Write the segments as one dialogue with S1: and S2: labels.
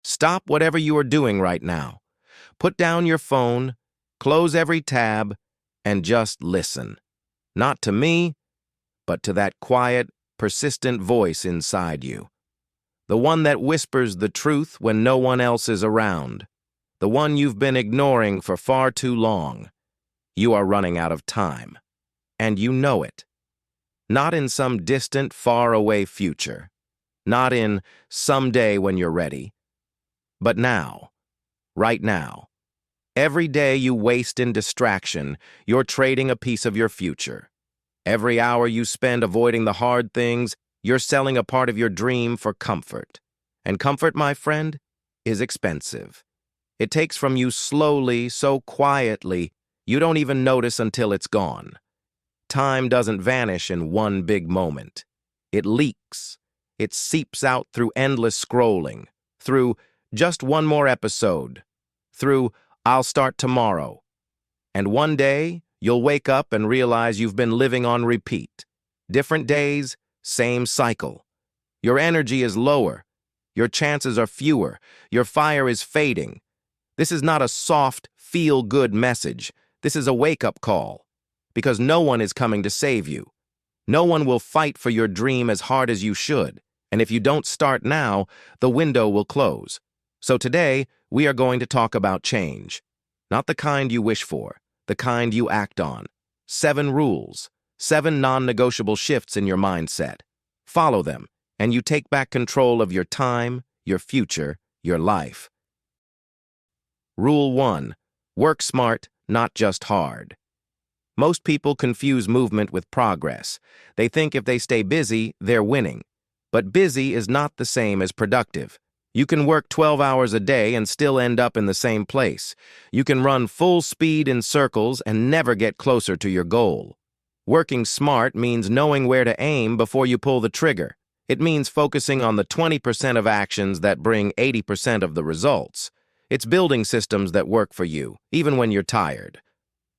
S1: Stop whatever you are doing right now. Put down your phone, close every tab, and just listen. Not to me, but to that quiet, persistent voice inside you. The one that whispers the truth when no one else is around. The one you've been ignoring for far too long. You are running out of time. And you know it. Not in some distant, far-away future. Not in someday when you're ready. But now. Right now. Every day you waste in distraction, you're trading a piece of your future. Every hour you spend avoiding the hard things, you're selling a part of your dream for comfort. And comfort, my friend, is expensive. It takes from you slowly, so quietly, you don't even notice until it's gone. Time doesn't vanish in one big moment. It leaks. It seeps out through endless scrolling, through just one more episode, through I'll start tomorrow. And one day, you'll wake up and realize you've been living on repeat. Different days, same cycle. Your energy is lower. Your chances are fewer. Your fire is fading. This is not a soft, feel-good message. This is a wake-up call. Because no one is coming to save you. No one will fight for your dream as hard as you should. And if you don't start now, the window will close. So today, we are going to talk about change. Not the kind you wish for, the kind you act on. 7 rules, 7 non-negotiable shifts in your mindset. Follow them, and you take back control of your time, your future, your life. Rule 1. Work smart, not just hard. Most people confuse movement with progress. They think if they stay busy, they're winning. But busy is not the same as productive. You can work 12 hours a day and still end up in the same place. You can run full speed in circles and never get closer to your goal. Working smart means knowing where to aim before you pull the trigger. It means focusing on the 20% of actions that bring 80% of the results. It's building systems that work for you, even when you're tired.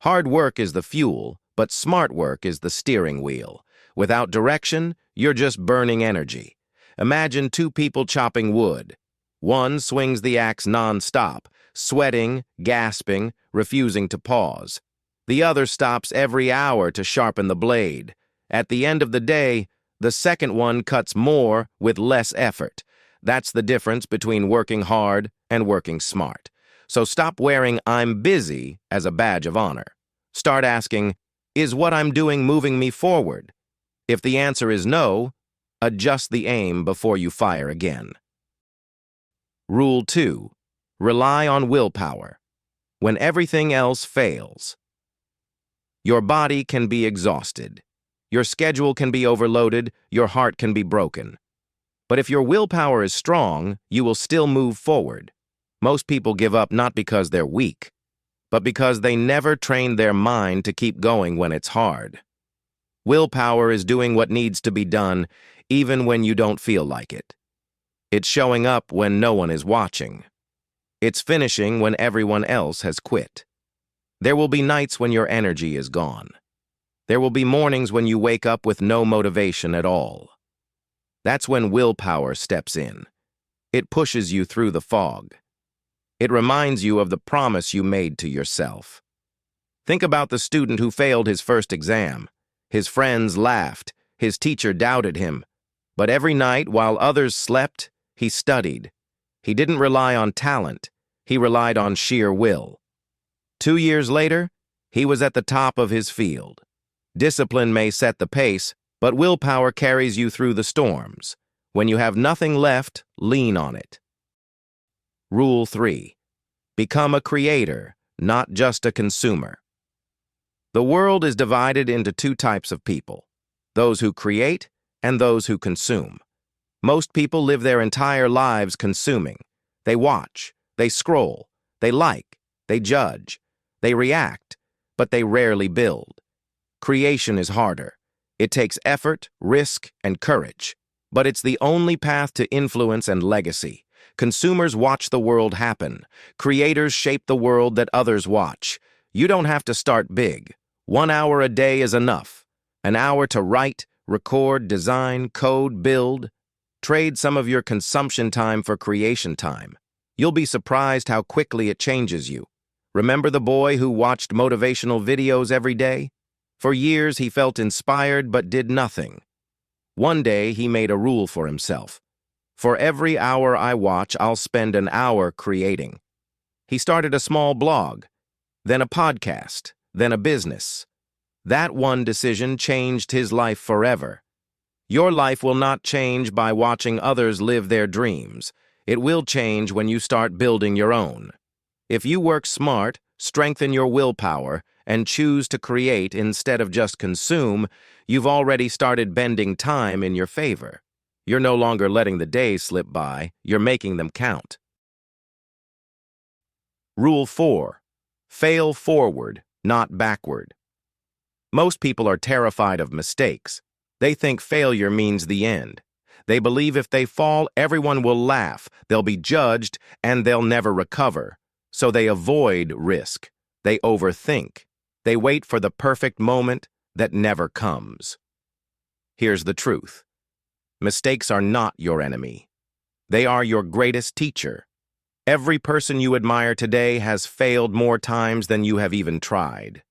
S1: Hard work is the fuel, but smart work is the steering wheel. Without direction, you're just burning energy. Imagine 2 people chopping wood. One swings the axe non-stop, sweating, gasping, refusing to pause. The other stops every hour to sharpen the blade. At the end of the day, the second one cuts more with less effort. That's the difference between working hard and working smart. So stop wearing "I'm busy" as a badge of honor. Start asking, is what I'm doing moving me forward? If the answer is no, adjust the aim before you fire again. Rule 2. Rely on willpower. When everything else fails. Your body can be exhausted. Your schedule can be overloaded. Your heart can be broken. But if your willpower is strong, you will still move forward. Most people give up not because they're weak, but because they never trained their mind to keep going when it's hard. Willpower is doing what needs to be done, even when you don't feel like it. It's showing up when no one is watching. It's finishing when everyone else has quit. There will be nights when your energy is gone. There will be mornings when you wake up with no motivation at all. That's when willpower steps in. It pushes you through the fog. It reminds you of the promise you made to yourself. Think about the student who failed his first exam. His friends laughed. His teacher doubted him. But every night, while others slept, he studied. He didn't rely on talent. He relied on sheer will. 2 years later, he was at the top of his field. Discipline may set the pace, but willpower carries you through the storms. When you have nothing left, lean on it. Rule 3. Become a creator, not just a consumer. The world is divided into 2 types of people, those who create and those who consume. Most people live their entire lives consuming. They watch, they scroll, they like, they judge, they react, but they rarely build. Creation is harder. It takes effort, risk, and courage. But it's the only path to influence and legacy. Consumers watch the world happen. Creators shape the world that others watch. You don't have to start big. 1 hour a day is enough. An hour to write, record, design, code, build. Trade some of your consumption time for creation time. You'll be surprised how quickly it changes you. Remember the boy who watched motivational videos every day? For years, he felt inspired but did nothing. One day, he made a rule for himself. For every hour I watch, I'll spend an hour creating. He started a small blog, then a podcast, then a business. That one decision changed his life forever. Your life will not change by watching others live their dreams. It will change when you start building your own. If you work smart, strengthen your willpower, and choose to create instead of just consume, you've already started bending time in your favor. You're no longer letting the days slip by, you're making them count. Rule 4. Fail forward, not backward. Most people are terrified of mistakes. They think failure means the end. They believe if they fall, everyone will laugh, they'll be judged, and they'll never recover. So they avoid risk. They overthink. They wait for the perfect moment that never comes. Here's the truth. Mistakes are not your enemy. They are your greatest teacher. Every person you admire today has failed more times than you have even tried.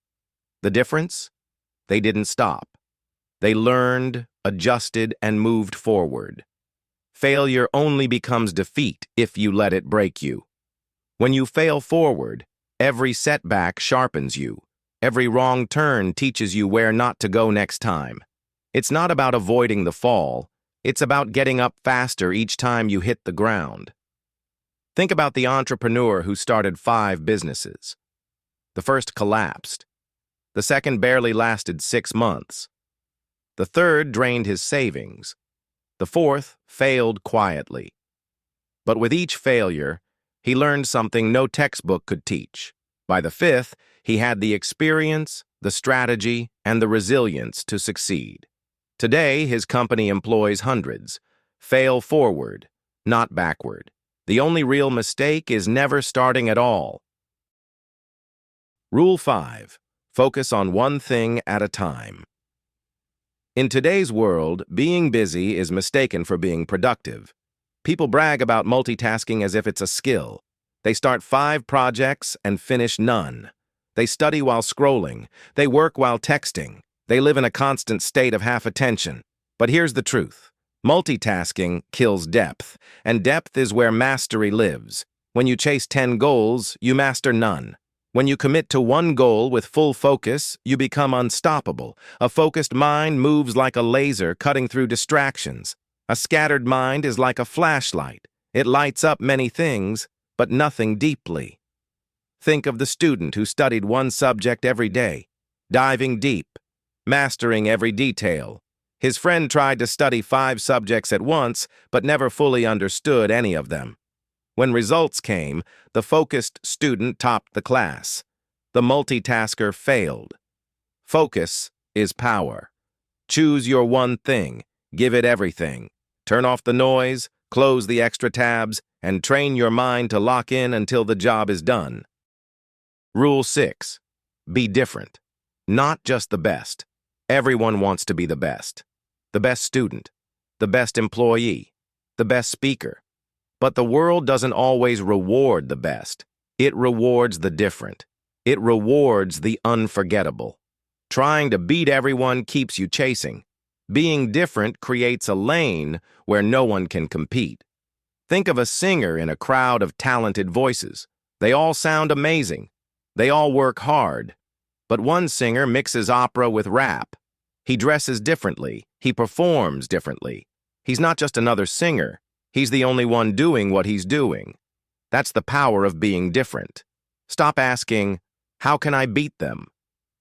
S1: The difference? They didn't stop. They learned, adjusted, and moved forward. Failure only becomes defeat if you let it break you. When you fail forward, every setback sharpens you. Every wrong turn teaches you where not to go next time. It's not about avoiding the fall. It's about getting up faster each time you hit the ground. Think about the entrepreneur who started 5 businesses. The first collapsed. The second barely lasted 6 months. The third drained his savings. The fourth failed quietly. But with each failure, he learned something no textbook could teach. By the fifth, he had the experience, the strategy, and the resilience to succeed. Today, his company employs hundreds. Fail forward, not backward. The only real mistake is never starting at all. Rule 5. Focus on one thing at a time. In today's world, being busy is mistaken for being productive. People brag about multitasking as if it's a skill. They start 5 projects and finish none. They study while scrolling. They work while texting. They live in a constant state of half attention. But here's the truth. Multitasking kills depth, and depth is where mastery lives. When you chase 10 goals, you master none. When you commit to one goal with full focus, you become unstoppable. A focused mind moves like a laser, cutting through distractions. A scattered mind is like a flashlight. It lights up many things, but nothing deeply. Think of the student who studied one subject every day, diving deep, mastering every detail. His friend tried to study 5 subjects at once, but never fully understood any of them. When results came, the focused student topped the class. The multitasker failed. Focus is power. Choose your one thing, give it everything. Turn off the noise, close the extra tabs, and train your mind to lock in until the job is done. Rule 6. Be different. Not just the best. Everyone wants to be the best. The best student, the best employee, the best speaker. But the world doesn't always reward the best. It rewards the different. It rewards the unforgettable. Trying to beat everyone keeps you chasing. Being different creates a lane where no one can compete. Think of a singer in a crowd of talented voices. They all sound amazing. They all work hard. But one singer mixes opera with rap. He dresses differently. He performs differently. He's not just another singer. He's the only one doing what he's doing. That's the power of being different. Stop asking, how can I beat them?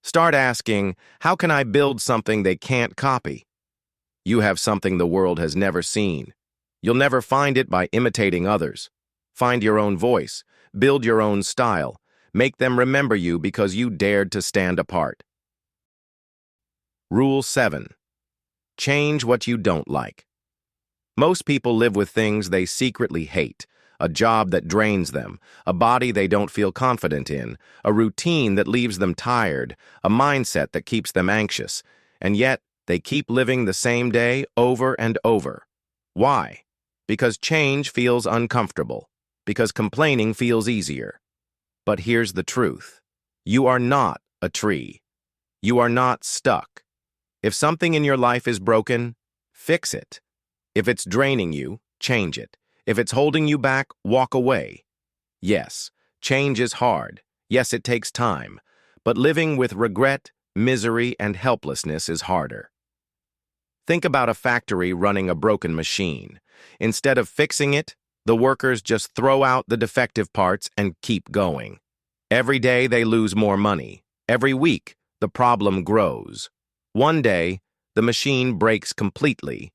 S1: Start asking, how can I build something they can't copy? You have something the world has never seen. You'll never find it by imitating others. Find your own voice. Build your own style. Make them remember you because you dared to stand apart. Rule 7. Change what you don't like. Most people live with things they secretly hate, a job that drains them, a body they don't feel confident in, a routine that leaves them tired, a mindset that keeps them anxious, and yet they keep living the same day over and over. Why? Because change feels uncomfortable. because complaining feels easier. But here's the truth. You are not a tree. You are not stuck. If something in your life is broken, fix it. If it's draining you, change it. If it's holding you back, walk away. Yes, change is hard. Yes, it takes time. But living with regret, misery, and helplessness is harder. Think about a factory running a broken machine. Instead of fixing it, the workers just throw out the defective parts and keep going. Every day they lose more money. Every week, the problem grows. One day, the machine breaks completely,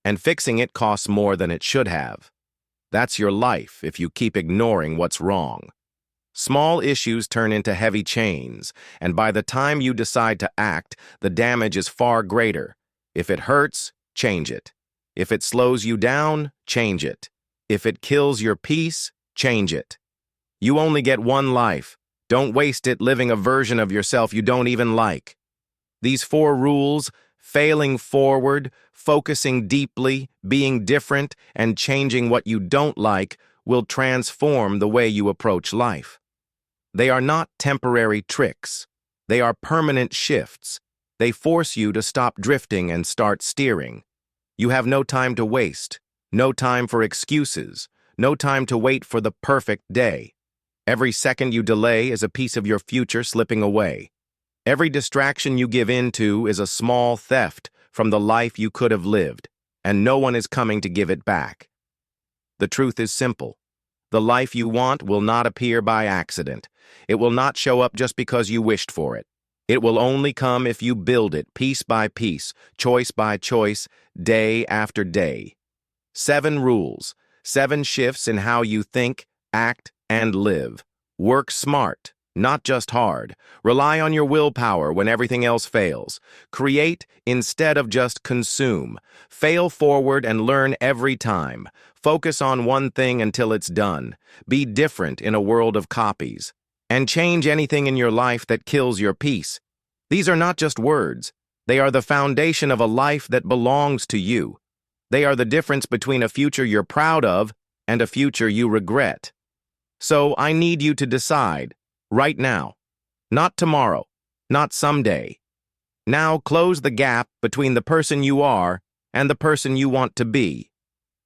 S1: and fixing it costs more than it should have. That's your life if you keep ignoring what's wrong. Small issues turn into heavy chains, and by the time you decide to act, the damage is far greater. If it hurts, change it. If it slows you down, change it. If it kills your peace, change it. You only get one life. Don't waste it living a version of yourself you don't even like. These 4 rules, failing forward, focusing deeply, being different, and changing what you don't like, will transform the way you approach life. They are not temporary tricks. They are permanent shifts. They force you to stop drifting and start steering. You have no time to waste, no time for excuses, no time to wait for the perfect day. Every second you delay is a piece of your future slipping away. Every distraction you give in to is a small theft from the life you could have lived, and no one is coming to give it back. The truth is simple. The life you want will not appear by accident. It will not show up just because you wished for it. It will only come if you build it piece by piece, choice by choice, day after day. 7 rules, 7 shifts in how you think, act, and live. Work smart, not just hard. Rely on your willpower when everything else fails. Create instead of just consume. Fail forward and learn every time. Focus on one thing until it's done. Be different in a world of copies. And change anything in your life that kills your peace. These are not just words. They are the foundation of a life that belongs to you. They are the difference between a future you're proud of and a future you regret. So I need you to decide, right now. Not tomorrow, not someday. Now close the gap between the person you are and the person you want to be.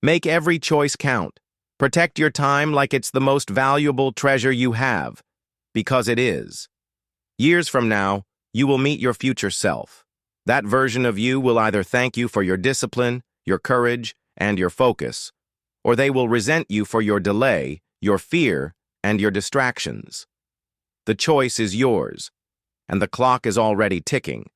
S1: Make every choice count. Protect your time like it's the most valuable treasure you have, because it is. Years from now, you will meet your future self. That version of you will either thank you for your discipline, your courage, and your focus, or they will resent you for your delay, your fear, and your distractions. The choice is yours, and the clock is already ticking.